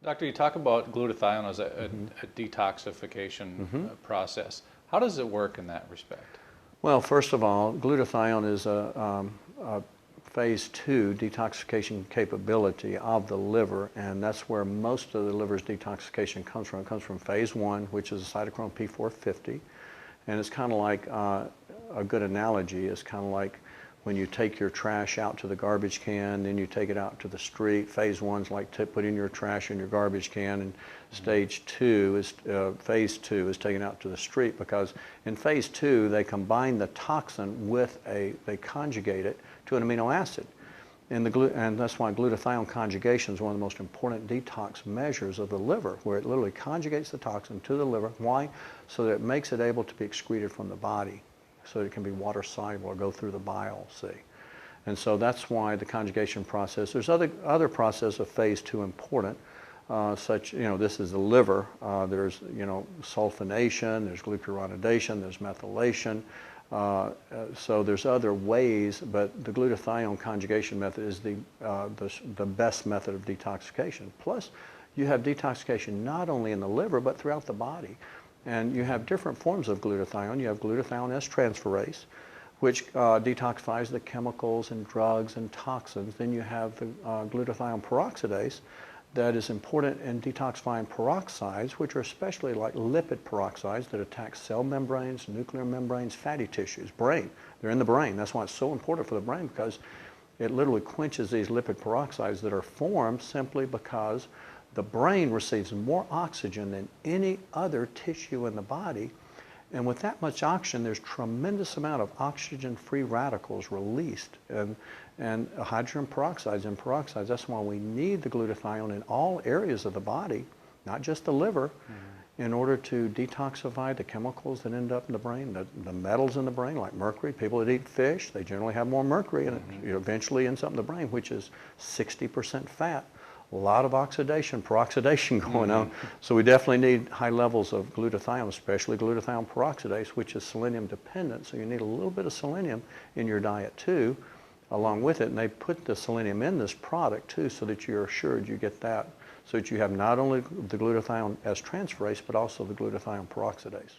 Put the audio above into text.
Doctor, you talk about glutathione as a detoxification process. How does it work in that respect? Well, first of all, glutathione is a phase 2 detoxification capability of the liver, and that's where most of the liver's detoxification comes from. It comes from phase 1, which is a cytochrome P450, and it's kind of like a good analogy is kind of like when you take your trash out to the garbage can, then you take it out to the street. Phase 1 is like putting your trash in your garbage can, and phase 2 is taken out to the street, because in phase 2 they combine the toxin with they conjugate it to an amino acid. And that's why glutathione conjugation is one of the most important detox measures of the liver, where it literally conjugates the toxin to the liver. Why? So that it makes it able to be excreted from the body, so that it can be water soluble or go through the bile, see. And so that's why the conjugation process. There's other process of phase 2 important, such, this is the liver. There's, sulfonation, there's glucuronidation, there's methylation. So there's other ways, but the glutathione conjugation method is the best method of detoxification. Plus, you have detoxification not only in the liver, but throughout the body. And you have different forms of glutathione. You have glutathione S-transferase, which detoxifies the chemicals and drugs and toxins. Then you have the glutathione peroxidase that is important in detoxifying peroxides, which are especially like lipid peroxides that attack cell membranes, nuclear membranes, fatty tissues, brain. They're in the brain. That's why it's so important for the brain, because it literally quenches these lipid peroxides that are formed simply because the brain receives more oxygen than any other tissue in the body, and with that much oxygen, there's tremendous amount of oxygen-free radicals released, and hydrogen peroxides and peroxides. That's why we need the glutathione in all areas of the body, not just the liver, in order to detoxify the chemicals that end up in the brain, the metals in the brain, like mercury. People that eat fish, they generally have more mercury, and it eventually ends up in the brain, which is 60% fat. A lot of peroxidation going on. So we definitely need high levels of glutathione, especially glutathione peroxidase, which is selenium dependent. So you need a little bit of selenium in your diet too, along with it. And they put the selenium in this product too, so that you're assured you get that, so that you have not only the glutathione S-transferase, but also the glutathione peroxidase.